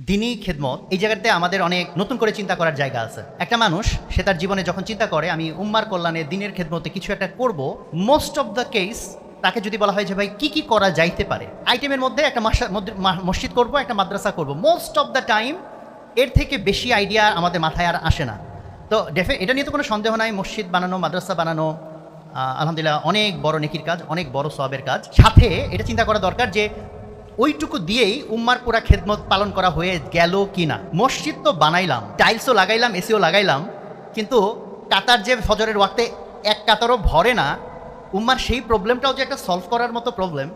দিনী খেদমত এই জায়গাতে আমাদের অনেক নতুন করে চিন্তা করার জায়গা আছে। একটা মানুষ সে তার জীবনে যখন চিন্তা করে আমি উম্মার কল্যাণে দিনের খেদমতে কিছু একটা করব, মোস্ট অফ দ্য কেস তাকে যদি বলা হয় যে ভাই কি কি করা যাইতে পারে, আইটেমের মধ্যে একটা মসজিদ করব, একটা মাদ্রাসা করব, মোস্ট অফ দ্য টাইম এর থেকে বেশি আইডিয়া আমাদের মাথায় আর আসে না। তো এটা নিয়ে তো কোনো সন্দেহ নাই, মসজিদ বানানো, মাদ্রাসা বানানো আলহামদুলিল্লাহ অনেক বড় নেকির কাজ, অনেক বড় সওয়াবের কাজ। সাথে এটা চিন্তা করা দরকার যে ওইটুকু দিয়েই উম্মার পুরা খেদমত পালন করা হয়ে গেল কি না। মসজিদ তো বানাইলাম, টাইলসও লাগাইলাম, এসিও লাগাইলাম, কিন্তু কাতার যে ফজরের ওয়াক্তে এক কাতারও ভরে না, উম্মার সেই প্রবলেমটাও যে একটা সলভ করার মতো প্রবলেম,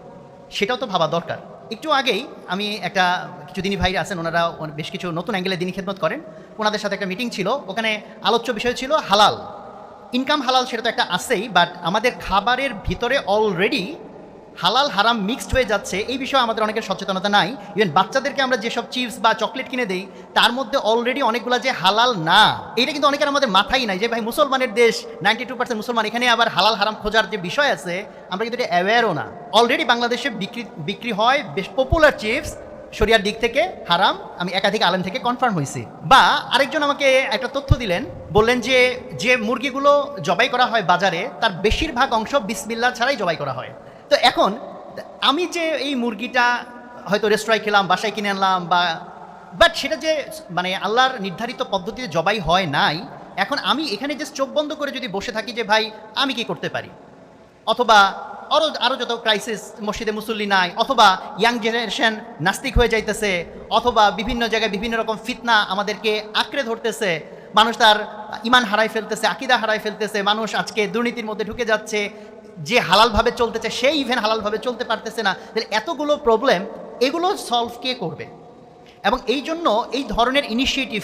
সেটাও তো ভাবা দরকার। একটু আগেই আমি কিছু দিনী ভাই আছেন, ওনারা বেশ কিছু নতুন অ্যাঙ্গেলে দিনী খেদমত করেন, ওনাদের সাথে একটা মিটিং ছিল। ওখানে আলোচ্য বিষয় ছিল হালাল ইনকাম। হালাল সেটা তো একটা আছেই, বাট আমাদের খাবারের ভিতরে অলরেডি হালাল হারাম মিক্সড হয়ে যাচ্ছে, এই বিষয়ে আমাদের অনেকের সচেতনতা নাই। ইভেন বাচ্চাদেরকে আমরা যেসব চিপস বা চকলেট কিনে দেই তার মধ্যে অলরেডি অনেকগুলো যে হালাল না, এটা কিন্তু অনেকের আমাদের মাথায় নাই যে ভাই মুসলমানের দেশ, 92% মুসলমান, এখানে আবার হালাল হারাম খোঁজার যে বিষয় আছে আমরা কিন্তু এটা অ্যাওয়্যারও না। অলরেডি বাংলাদেশে বিক্রি হয় বেশ পপুলার চিপস, শরিয়ার দিক থেকে হারাম, আমি একাধিক আলেম থেকে কনফার্ম হয়েছি। বা আরেকজন আমাকে একটা তথ্য দিলেন, বললেন যে যে মুরগিগুলো জবাই করা হয় বাজারে তার বেশিরভাগ অংশ বিসমিল্লাহ ছাড়াই জবাই করা হয়। তো এখন আমি যে এই মুরগিটা হয়তো রেস্টুরেন্টে খেলাম, বাসায় কিনে আনলাম, বাট সেটা যে মানে আল্লাহর নির্ধারিত পদ্ধতিতে জবাই হয় নাই, এখন আমি এখানে যে চোখ বন্ধ করে যদি বসে থাকি যে ভাই আমি কি করতে পারি, অথবা আরও যত ক্রাইসিস, মসজিদে মুসল্লি নাই, অথবা ইয়াং জেনারেশন নাস্তিক হয়ে যাইতেছে, অথবা বিভিন্ন জায়গায় বিভিন্ন রকম ফিতনা আমাদেরকে আঁকড়ে ধরতেছে, মানুষ তার ইমান হারাই ফেলতেছে, আকিদা হারাই ফেলতেছে, মানুষ আজকে দুর্নীতির মধ্যে ঢুকে যাচ্ছে, যে হালালভাবে চলতেছে সেই ইভেন হালালভাবে চলতে পারতেছে না। এতগুলো প্রবলেম, এগুলো সলভ কে করবে? এবং এই জন্য এই ধরনের ইনিশিয়েটিভ,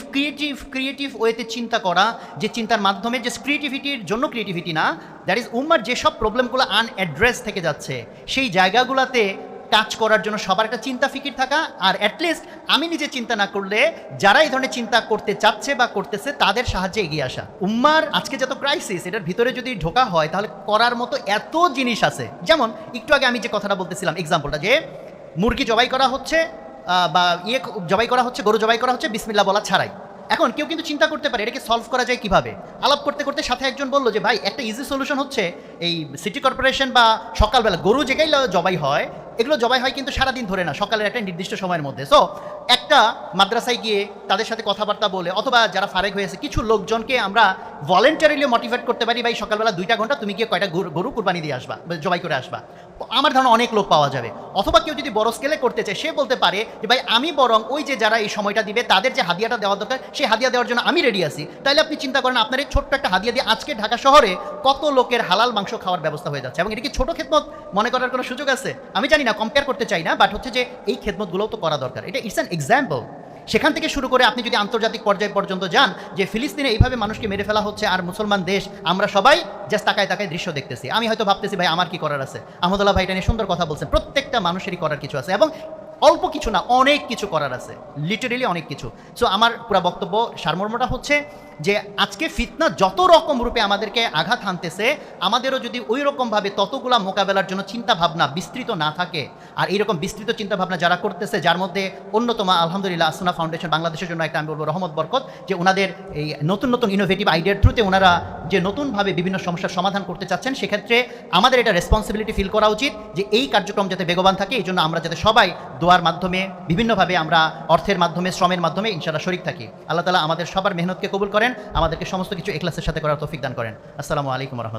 ক্রিয়েটিভ ওয়েতে চিন্তা করা, যে চিন্তার মাধ্যমে যে ক্রিয়েটিভিটির জন্য ক্রিয়েটিভিটি না, দ্যাট ইজ উম্মার যেসব প্রবলেমগুলো আনঅ্যাড্রেস থেকে যাচ্ছে সেই জায়গাগুলোতে কাজ করার জন্য সবার একটা চিন্তা ফিকির থাকা। আর অ্যাটলিস্ট আমি নিজে চিন্তা না করলে যারা এই ধরনের চিন্তা করতে চাচ্ছে বা করতেছে তাদের সাহায্যে এগিয়ে আসা। উম্মার আজকে যত ক্রাইসিস, এটার ভিতরে যদি ঢোকা হয় তাহলে করার মতো এত জিনিস আছে। যেমন একটু আগে আমি যে কথাটা বলতেছিলাম, এক্সাম্পলটা, যে মুরগি জবাই করা হচ্ছে বা জবাই করা হচ্ছে, গরু জবাই করা হচ্ছে বিসমিল্লাহ বলা ছাড়াই। এখন কেউ কিন্তু চিন্তা করতে পারে এটাকে সলভ করা যায় কিভাবে। আলাপ করতে করতে সাথে একজন বললো যে ভাই একটা ইজি সলিউশন হচ্ছে এই সিটি কর্পোরেশন বা সকালবেলা গরু যেখানে জবাই হয়, এগুলো জবাই হয় কিন্তু সারাদিন ধরে না, সকালের একটা নির্দিষ্ট সময়ের মধ্যে। সো একটা মাদ্রাসায় গিয়ে তাদের সাথে কথাবার্তা বলে, অথবা যারা ফারেক হয়েছে কিছু লোকজনকে আমরা ভলেন্টারিলি মোটিভেট করতে পারি, ভাই সকালবেলা 2 ঘন্টা তুমি গিয়ে কয়টা গরু কুরবানি দিয়ে আসবা, জবাই করে আসবা, আমার ধারণা অনেক লোক পাওয়া যাবে। অথবা কেউ যদি বড় স্কেলে করতে চায়, সে বলতে পারে যে ভাই আমি বরং ওই যে যারা এই সময়টা দিবে তাদের যে হাদিয়াটা দেওয়া দরকার সেই হাদিয়া দেওয়ার জন্য আমি রেডি আছি। তাইলে আপনি চিন্তা করেন আপনার এই ছোট্ট একটা হাদিয়া দিয়ে আজকে ঢাকা শহরে কত লোকের হালাল মাংস খাওয়ার ব্যবস্থা হয়ে যাচ্ছে। এবং এটা কি ছোট খেদমত মনে করার কোনো সুযোগ আছে? আমি জানি না, কম্পেয়ার করতে চাই না, বাট হচ্ছে যে এই খেদমতগুলোও তো করা দরকার। এটা ইটস অ্যান এক্সাম্পল। সেখান থেকে শুরু করে আপনি যদি আন্তর্জাতিক পর্যায় পর্যন্ত যান, যে ফিলিস্তিনে এইভাবে মানুষকে মেরে ফেলা হচ্ছে আর মুসলমান দেশ আমরা সবাই জাস্ট তাকায় দৃশ্য দেখতেছি। আমি হয়তো ভাবতেছি ভাই আমার কি করার আছে। আহমদুল্লাহ ভাই এটা নিয়ে সুন্দর কথা বলছেন, প্রত্যেকটা মানুষেরই করার কিছু আছে, এবং অল্প কিছু না, অনেক কিছু করার আছে, লিটারেলি অনেক কিছু। সো আমার পুরো বক্তব্য সারমর্মটা হচ্ছে যে আজকে ফিতনা যত রকম রূপে আমাদেরকে আঘাত হানতেছে, আমাদেরও যদি ওই রকমভাবে ততগুলা মোকাবেলার জন্য চিন্তা ভাবনা বিস্তৃত না থাকে, আর এইরকম বিস্তৃত চিন্তা ভাবনা যারা করতেছে, যার মধ্যে অন্যতম আলহামদুলিল্লাহ আসুনা ফাউন্ডেশন বাংলাদেশের জন্য একটা আমি বলবো রহমত বরকত, যে ওনাদের এই নতুন ইনোভেটিভ আইডিয়ার থ্রুতে ওনারা যে নতুনভাবে বিভিন্ন সমস্যার সমাধান করতে চাচ্ছেন, সেক্ষেত্রে আমাদের এটা রেসপন্সিবিলিটি ফিল করা উচিত যে এই কার্যক্রম যাতে বেগবান থাকে, এই জন্য আমরা যাতে সবাই দোয়ার মাধ্যমে, বিভিন্নভাবে আমরা অর্থের মাধ্যমে, শ্রমের মাধ্যমে ইনশাআল্লাহ শরীক থাকি। আল্লাহ তাআলা আমাদের সবার মেহনতকে কবুল করেন, আমাদেরকে সমস্ত কিছু ইখলাসের সাথে করার তৌফিক দান করেন। আসসালামু আলাইকুম ওয়া রাহমাতুল্লাহ।